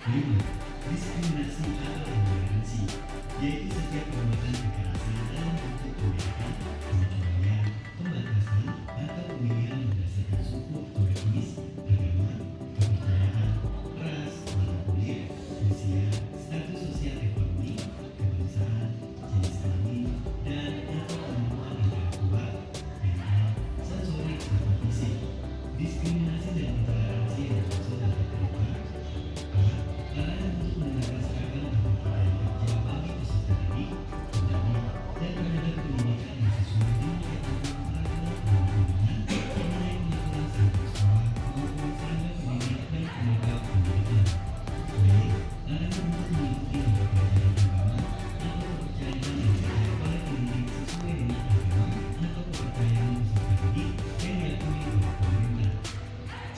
5. Diskriminasi atau intoleransi, yaitu setiap perbuatan kekerasan dalam bentuk pendidikan, pengecualian, pembatasan, atau pemilihan berdasarkan suku atau etnis, agama, kepercayaan, ras, warna kulit, usia, status sosial ekonomi, kebangsaan, jenis kelamin, dan atau kemampuan intelektual, mental, sensorik, atau fisik. Diskriminasi dan intoleransi yang dimaksud dapat berupa a. Larangan untuk menggunakan seragam atau pakaian kerja bagi peserta didik, pendidik, dan tenaga pendidikan yang sesuai dengan ketentuan peraturan perundang-undangan mengenai pengaturan seragam sekolah maupun seragam pendidik dan tenaga pendidikan. B. Larangan untuk mengikuti lembaga pelajaran agama atau kepercayaan yang diajar oleh pendidik sesuai dengan agama atau kepercayaan peserta didik yang diakui oleh pemerintah. C.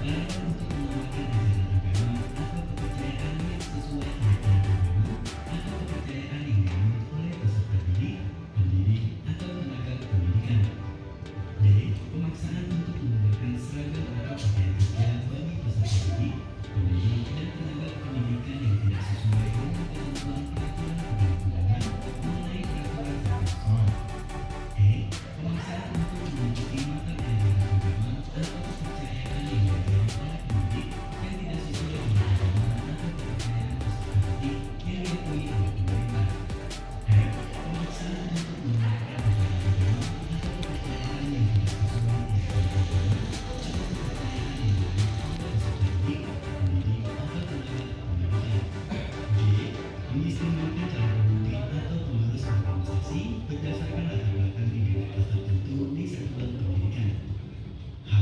Larangan untuk mengamalkan ajaran agama atau kepercayaan yang sesuai keyakinan agama atau kepercayaan yang dianut oleh peserta didik, pendidik, atau tenaga pendidikan. D. Pemaksaan untuk menggunakan seragam atau pakaian kerja bagi peserta didik, pendidik, dan tenaga pendidikan yang tidak sesuai dengan ketentuan peraturan perundang-undangan mengenai peraturan tata sekolah. E. Pemaksaan untuk mengikuti mata pelajaran agama atau kepercayaan yang diajari oleh pendidik yang tidak sesuai dengan agama atau kepercayaan peserta didik yang diakui oleh pemerintah. F. Pemaksaan untuk menggunakan ajaran agama atau kepercayaan yang tidak sesuai keyakinan agama atau kepercayaan yang dianut oleh peserta didik, pendidik, atau tenaga pendidikan. G. Mendiskriminasi calon pemimpin atau pengurus organisasi berdasarkan latar belakang identitas tertentu di satuan pendidikan. H.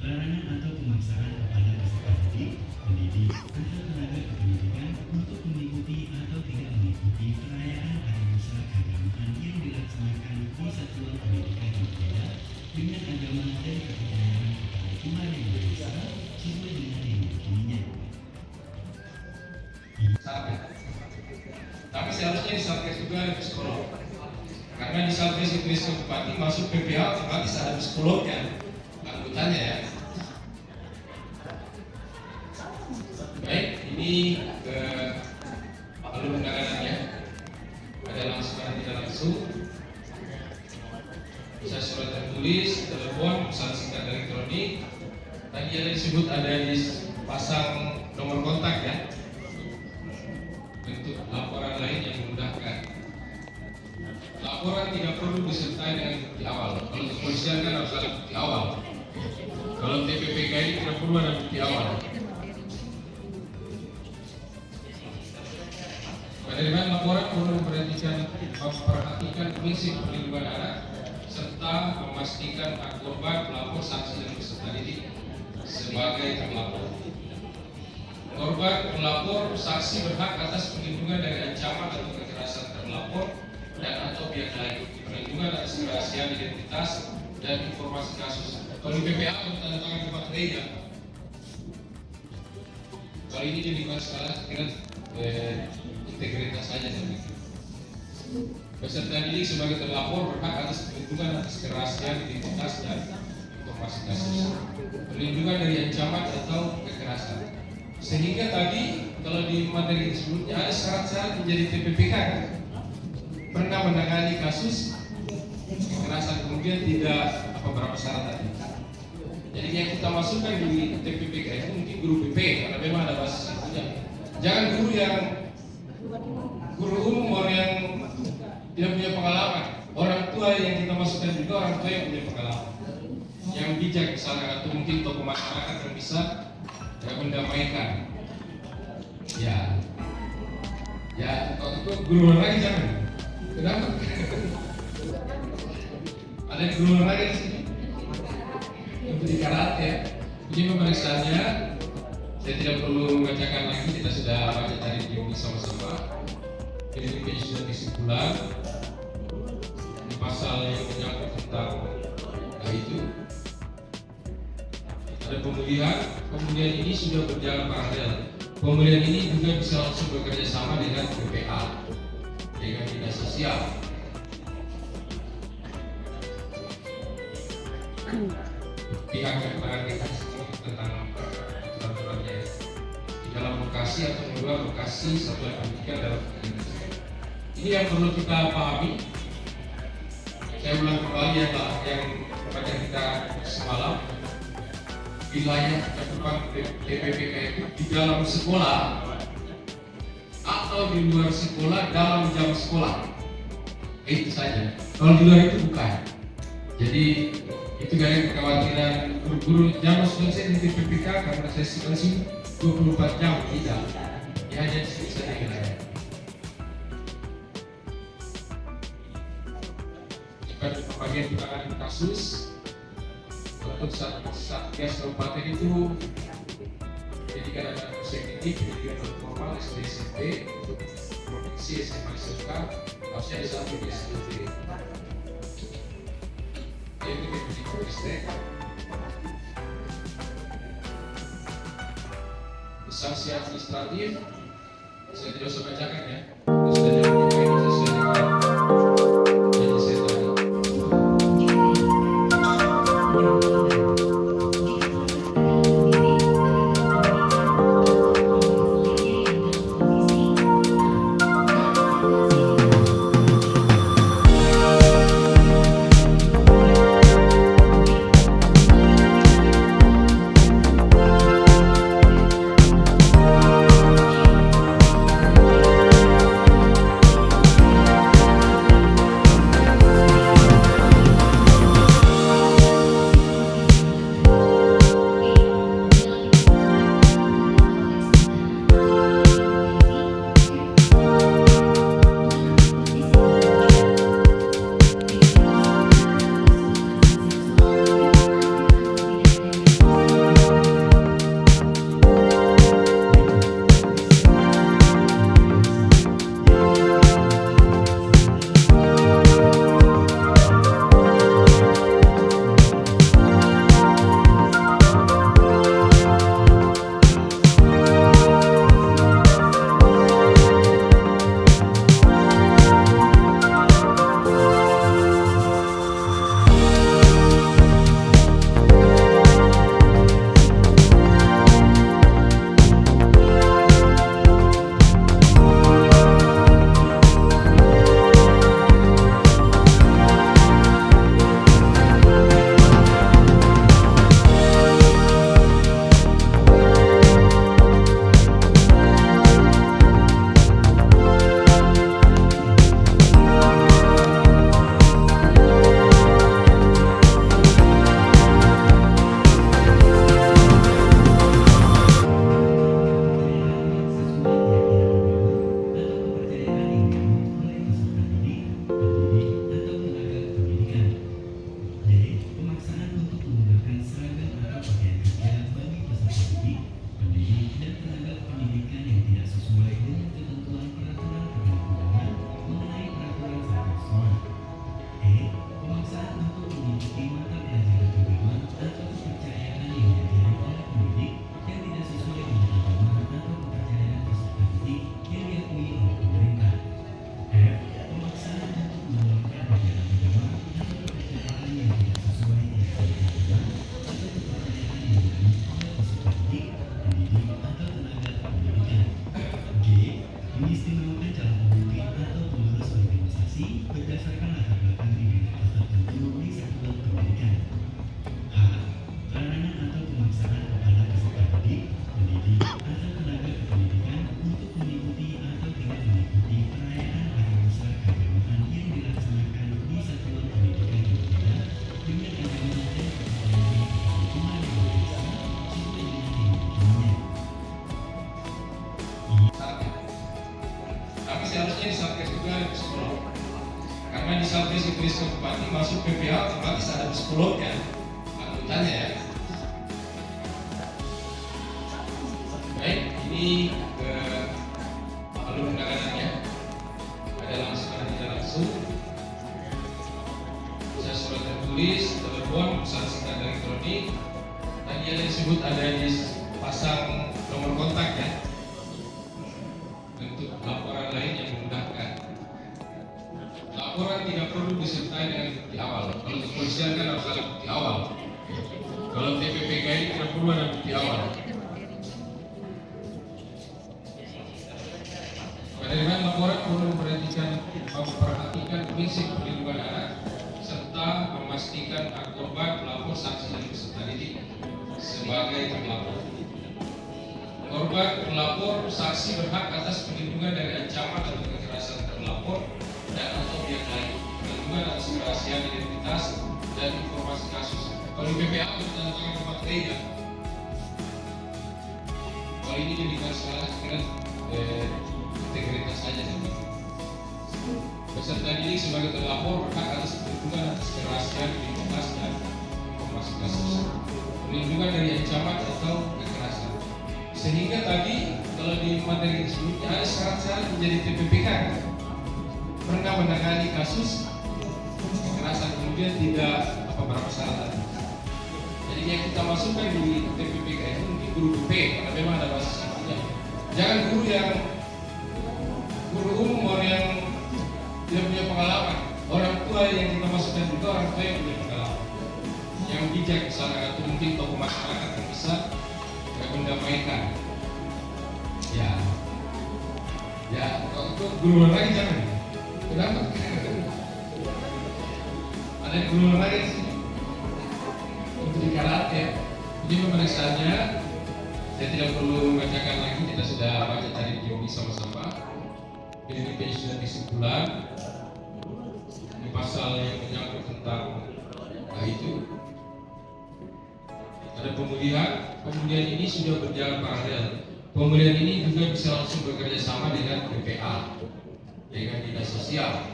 Larangan atau pemaksaan kepada peserta didik, pendidik, atau tenaga kependidikan untuk mengikuti atau tidak mengikuti perayaan hari besar keagamaan yang dilaksanakan di satuan pendidikan yang berbeda dengan agama dan kepercayaan kepada Tuhan yang Maha Esa sesuai dengan yang diyakininya. Satgas. Tapi seharusnya di Satgas juga ada psikolog. Karena di Satgas itu bupati masuk PPA otomatis ada psikolognya, anggotanya ya. Baik, ini ke alur penanganannya. Ada langsung dan tidak langsung. Bisa surat tertulis, telepon, pesan singkat elektronik. Tadi ada disebut ada dipasang nomor kontak ya. Bentuk laporan lain yang memudahkan. Laporan tidak perlu disertai dengan bukti awal. Kalau kepolisian kan harus ada bukti awal. Kalau TPPK ini tidak perlu ada bukti awal. Penerimaan laporan perlu memperhatikan prinsip perlindungan anak serta memastikan hak korban, pelapor, saksi, dan peserta didik sebagai pelapor. Korban, pelapor, saksi berhak atas perlindungan dari ancaman atau kekerasan terlapor dan atau pihak lain, perlindungan atas kerahasiaan identitas dan informasi kasus. Kalau di PPA tanda tangan di materia. Kalau ini dibuat sekarang dengan integritas saja dan peserta didik sebagai terlapor berhak atas perlindungan atas kerahasiaan identitas dan informasi kasus, perlindungan dari ancaman atau kekerasan. Sehingga tadi kalau di materi sebelumnya ada syarat-syarat menjadi TPPK kan? Pernah menangani kasus kekerasan kemudian tidak berapa syarat tadi. Jadi yang kita masukkan di TPPK itu mungkin guru BP karena memang ada basis itunya. Jangan guru umum orang yang tidak punya pengalaman. Orang tua yang kita masukkan juga orang tua yang punya pengalaman, yang bijak misalnya, atau mungkin tokoh masyarakat yang bisa mendamaikan. Ya, kalau itu guru olahraga jangan. Kenapa? Ada guru olahraga di sini. Yang di karate ya. Ini pemeriksaannya. Saya tidak perlu membacakan lagi. Kita sudah baca tadi di sama-sama. Ini sudah kesimpulan. Ini pasal yang menyangkut tentang itu. Ada pemulihan. Pemulihan ini sudah berjalan paralel. Pemulihan ini juga bisa langsung bekerja sama dengan PPA, dengan dinas sosial. Pihak yang menangani kasus tentang aturan-aturannya di dalam bekas lokasi atau mengeluarkan lokasi satuan pendidikan dalam Indonesia. Ini yang perlu kita pahami. Saya ulang kembali yang kepada kita semalam, wilayah cakupan TPPK itu di dalam sekolah atau di luar sekolah dalam jam sekolah. Itu saja. Kalau di luar itu bukan. Jadi itu dari kekhawatiran guru-guru jangan selesai di TPPK karena saya sih 24 jam tidak. Ya hanya sedikit saja wilayah. Jika pembagian penanganan kasus untuk Satgas Kabupaten itu pendidikan anak positif, pendidikan non formal SD SMP, provinsi SMA SMK, harusnya ada satu di SMP. Yaitu pendidikan distrik. Sanksi administratif, saya tidak usah bacakan ya. Sudah jangan ini sesuai dengan yang saya tadi. Seharusnya di Satgas juga ada psikolog, karena di Satgas Iblis Kabupaten masuk PPH otomatis ada psikolognya, anggotanya ya. Baik, ini alur penanganannya ada langsung ada tidak langsung. Bisa surat tertulis, telepon, pesan singkat elektronik. Tadi ada disebut ada dipasang nomor kontak ya. Untuk laporan lain yang memudahkan. Laporan tidak perlu disertai dengan bukti awal. Kalau kepolisian kan harus ada bukti awal. Kalau TPPK ini tidak perlu ada bukti awal. Komisi Perlindungan Anak serta memastikan hak korban, pelapor, saksi dan peserta didik sebagai terlapor. Korban, pelapor, saksi berhak atas perlindungan dari ancaman atau kekerasan terlapor dan atau pihak lain, perlindungan atas kerahasiaan identitas dan informasi kasus. Kalau PPA menandatangani materinya, kalau ini jadikan salah kira integritas saja nanti. Peserta didik sebagai terlapor berhak atas perlindungan atas kerahasiaan identitas dan informasi kasus, perlindungan dari ancaman atau kekerasan. Sehingga tadi kalau di materi sebelumnya ada syarat-syarat menjadi TPPK, pernah menangani kasus kekerasan kemudian tidak berapa syarat. Jadi yang kita masukkan di TPPK itu mungkin guru BP karena memang ada basis ilmunya. Jangan guru umum orang yang tidak punya pengalaman. Orang tua yang kita masukkan juga orang tua yang punya pengalaman, yang bijak misalnya, atau mungkin tokoh masyarakat yang bisa mendamaikan. Ya, kalau itu guru lagi jangan. Kenapa? Ada guru lagi di sini untuk di karate. Jadi pemeriksaannya saya tidak perlu membacakan lagi, kita sudah baca tadi di sama-sama. Ini sudah kesimpulan di pasal yang menyangkut tentang itu. Ada pemulihan ini sudah berjalan paralel. Pemulihan ini juga bisa langsung bekerja sama dengan BPA, dengan dinas sosial.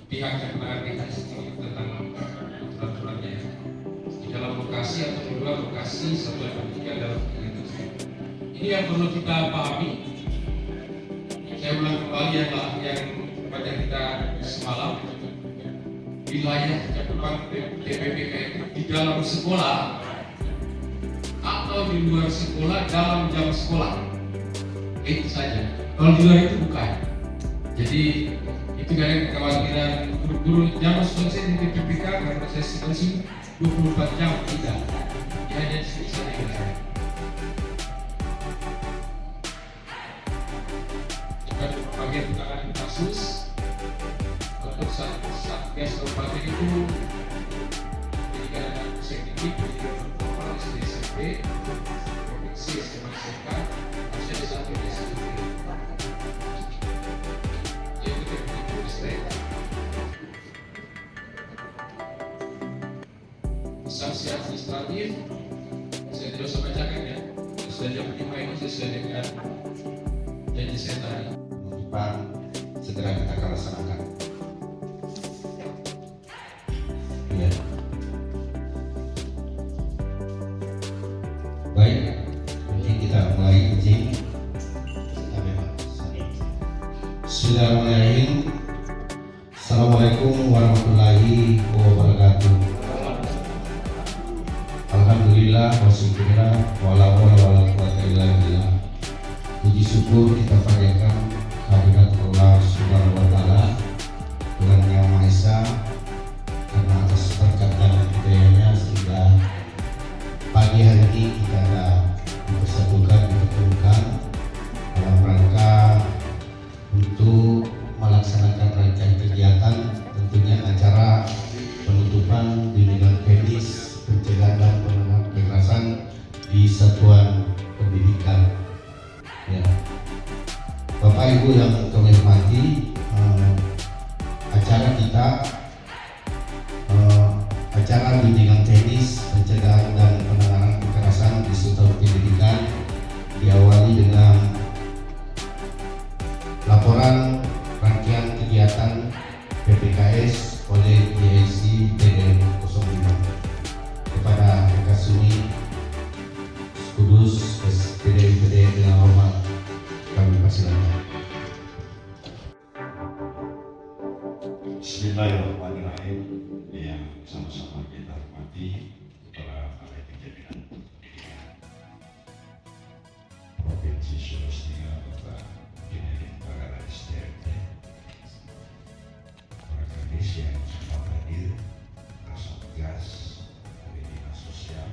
Pihak yang menangani kasus ini tentang aturan-aturannya di dalam lokasi atau di luar lokasi satuan pendidikan dalam itu. Ini yang perlu kita pahami. Saya ulang kembali yang pada kita semalam. Wilayah cakupan TPPK itu di dalam sekolah atau di luar sekolah dalam jam sekolah, itu saja. Kalau di luar itu bukan. Jadi itu kan kekhawatiran guru-guru jam sekolah saya di TPPK karena saya sih 24 jam tidak. Dia hanya sedikit saja. Jika bagian penanganan kasus untuk Satgas Kabupaten itu pendidikan anak sektif, pendidikan formal, SMP, provinsi, SMA, SMK, harusnya ada satu SMP. Yaitu Kemdikbud Ristek. Sanksi administratif, saya tidak usah bacakan ya. Sudah jam 5 ini sesuai dengan janji saya tadi. Penutupan segera kita akan laksanakan. Baik, mungkin kita mulai izin. Bismillahirrahmanirrahim. Assalamualaikum warahmatullahi wabarakatuh. Alhamdulillah wasyukurillah wala haula wala quwwata illa billah. Puji syukur kita panjatkan kehadirat Allah Subhanahu wa taala, Tuhan Yang Maha Esa, karena atas berkat dan hidayahnya sehingga pagi hari ini kita ada dipertemukan dalam rangka untuk melaksanakan rangkaian kegiatan, tentunya acara penutupan bimbingan teknis pencegahan dan penanganan kekerasan di satuan pendidikan. Ya. Bapak Ibu yang kami hormati, acara bimbingan teknis pencegahan dan penanganan kekerasan di satuan pendidikan diawali dengan laporan rangkaian kegiatan PPKS oleh DIC TDM 05 kepada Kasumi Kudus SPD dengan hormat kami persilakan. Bismillahirrahmanirrahim. Yang sama-sama kita hormati para ahli pendidikan Provinsi Sulawesi Tenggara, Bapak Dirjen Pengarah SDMT, para kadis yang semua hadir, Satgas dari Dinas Sosial,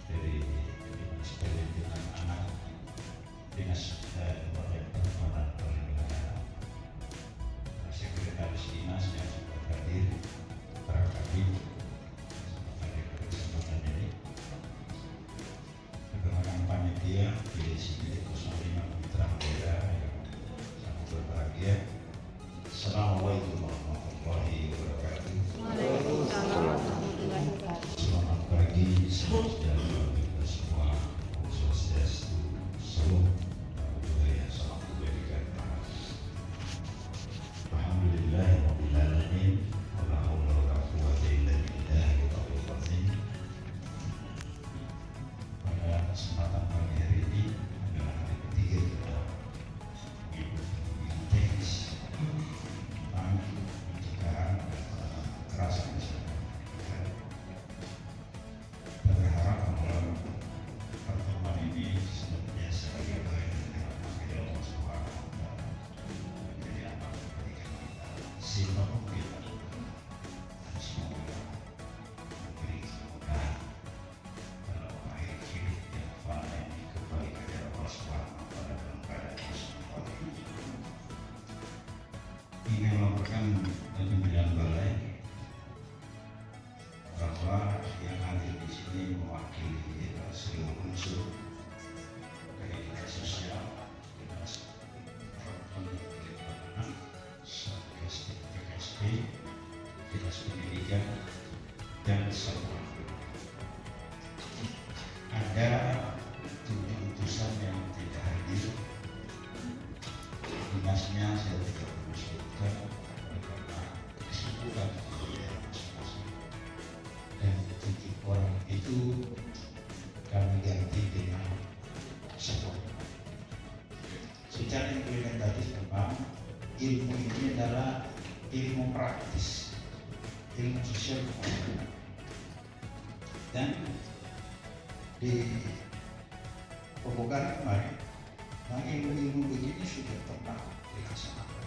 dari Dinas Perlindungan Anak, Dinas sejahtera kita semua. Om Swastiastu, Salam budaya, salam kebaikan. Alhamdulillahirabbil alamin. Wala haula wala quwwata illa billahil aliyyil azim. Pada kesempatan pagi hari ini adalah hari ketiga kita yang teknis tentang pencegahan kekerasan masyarakat. Kita berharap bahwa pertemuan ini sebenarnya sebagai bagian dari rahmat Allah Subhanahu wa Ta'ala menjadi amal kebaikan kita sehingga kita dan semoga memberi kemudahan dalam akhir hidup yang fana ini kembali kepada Allah Subhanahu wa Ta'ala dalam keadaan yang semua ini. Ingin melaporkan pimpinan balai bahwa yang hadir di sini mewakili seluruh unsur dari dinas sosial, dinas perempuan, satgas PKSP, dinas pendidikan, dan semua. Ada 7 utusan yang tidak hadir. Dinasnya saya tidak perlu sebutkan karena kesibukan masing-masing. Dan 7 orang itu kami ganti dengan 1. Secara implementatif memang ilmu ini adalah ilmu praktis, ilmu sosial kemanusiaan. Dan di pembukaan kemarin, ilmu-ilmu begini sudah pernah dilaksanakan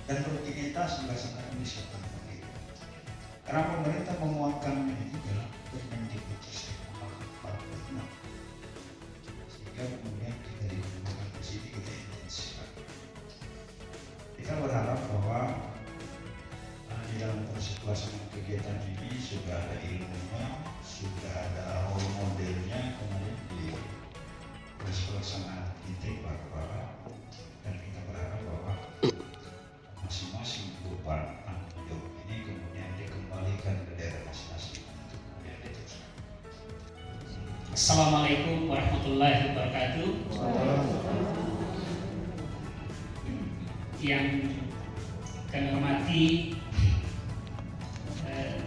dan rutinitas melaksanakan ini sudah begitu. Karena pemerintah menguatkan ini dalam Permendikbudristek nomor 46, sehingga kemudian kita digunakan di sini kita intensifkan. Kita berharap bahwa di dalam proses pelaksanaan kegiatan ini sudah ada ilmunya, sudah ada role modelnya kemarin di proses pelaksanaan intake para dan kita berharap bahwa masing-masing beban tanggung jawab ini kemudian dikembalikan ke daerah masing-masing untuk kemudian diteruskan. Assalamualaikum warahmatullahi wabarakatuh. Yang kami hormati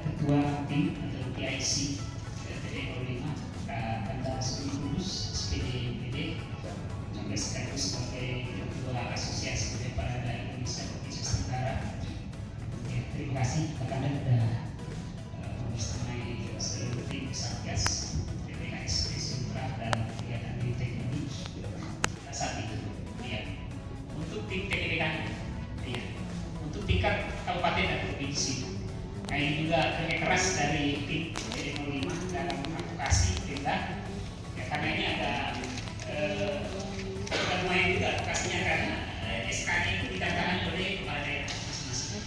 Ketua Tim atau PIC TPD 05 Pak Kanda Kudus SPD PD, juga sekaligus sebagai Ketua Asosiasi Parada Indonesia Provinsi Tenggara. Ya, terima kasih Pak Kanda sudah membersamai seluruh tim Satgas PPKSP Sultra dan kegiatan di teknologi saat itu. Ya, untuk tim TPD kami, ya, untuk tingkat kabupaten dan provinsi. Nah, ini juga kerja keras dari tim TPD 05 dalam advokasi perintah. Ya, karena ini ada lumayan juga advokasinya karena SK-nya itu ditandatangani oleh kepala daerah masing-masing.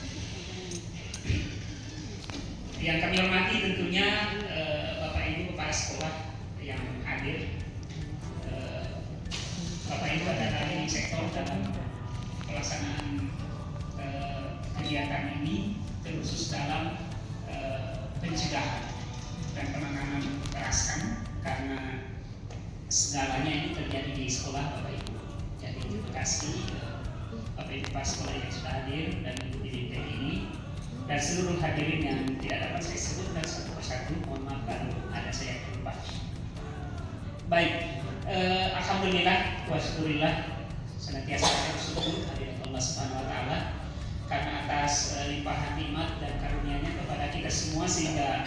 Yang kami hormati tentunya Bapak Ibu kepala sekolah yang hadir. Bapak Ibu adalah leading sektor dalam pelaksanaan kegiatan ini, terkhusus dalam pencegahan dan penanganan kekerasan, karena segalanya ini terjadi di sekolah Bapak Ibu. Jadi terima kasih Bapak Ibu kepala sekolah yang sudah hadir dan mengikuti didik ini, dan seluruh hadirin yang tidak dapat saya sebut dan satu persatu mohon maaf kalau ada saya terlupa. Baik, alhamdulillah wa syukurillah, senantiasa bersyukur hadirat Allah Subhanahu wa Ta'ala karena atas limpahan nikmat dan karunia-Nya kepada kita semua, sehingga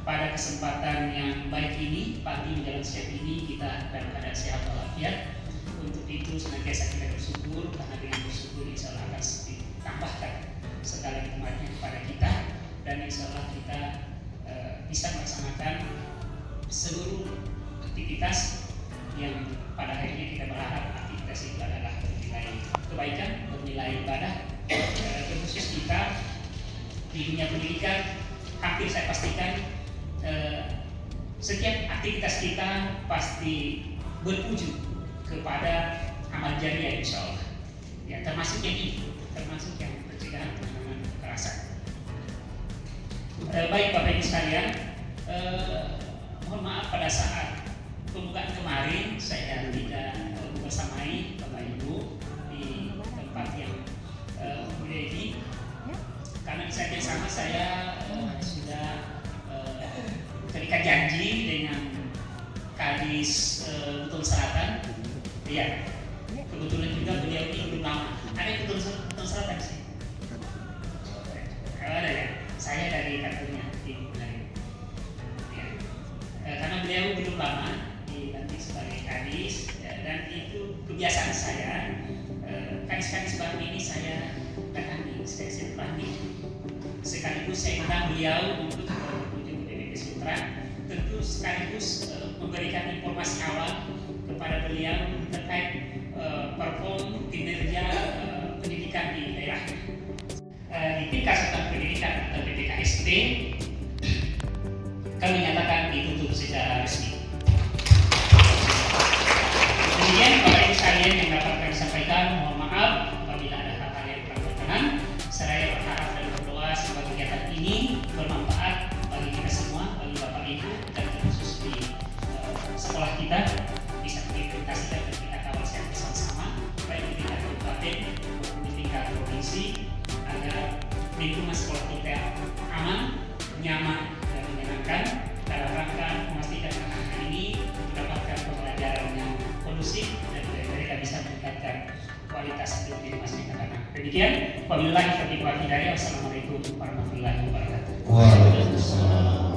pada kesempatan yang baik ini, pagi menjelang siang ini, kita dalam keadaan sehat walafiat. Untuk itu senantiasa kita bersyukur, karena dengan bersyukur insya Allah akan ditambahkan segala nikmatnya kepada kita, dan insya Allah kita bisa melaksanakan seluruh aktivitas yang pada akhirnya kita berharap aktivitas itu adalah bernilai kebaikan, bernilai ibadah. Terkhusus kita di dunia pendidikan, hampir saya pastikan setiap aktivitas kita pasti berujung kepada amal jariah insya Allah. Ya, termasuk yang ini, termasuk yang pencegahan penanganan kekerasan. Baik Bapak Ibu sekalian, mohon mohon maaf pada saat pembukaan kemarin saya tidak bersamai Bapak Ibu di tempat yang mulia ini, karena di saat yang sama saya sudah terikat janji dengan Kadis Buton Selatan. Iya, kebetulan juga beliau ini belum lama. Ada yang Buton Selatan sih? Kalau ada ya, saya dari kantornya di Bulari. Ya. Karena beliau belum lama dilantik sebagai kadis, ya, dan itu kebiasaan saya. Kadis-kadis baru ini saya datangi, saya silaturahmi. Sekaligus saya undang beliau untuk berkunjung ke DPP Sultra, tentu sekaligus memberikan informasi awal kepada beliau terkait perform kinerja pendidikan di daerahnya. Di tingkat satuan pendidikan atau PPKSD kami nyatakan ditutup secara resmi. Kemudian Bapak Ibu sekalian yang dapat kami sampaikan, mohon maaf apabila ada hal-hal yang kurang berkenan. Saya berharap dan berdoa semoga kegiatan ini bermanfaat bagi kita semua, bagi Bapak Ibu, dan terkhusus di sekolah kita bisa diimplementasikan dan kita kawal secara bersama-sama, baik di tingkat kabupaten maupun di tingkat provinsi, agar lingkungan sekolah kita aman, nyaman, dan menyenangkan dalam rangka memastikan anak-anak ini mendapatkan pembelajaran yang kondusif dan mereka bisa meningkatkan kualitas hidup di masa yang akan datang. Demikian, wabillahi taufiq wal hidayah. Wassalamualaikum warahmatullahi wabarakatuh. Waalaikumsalam.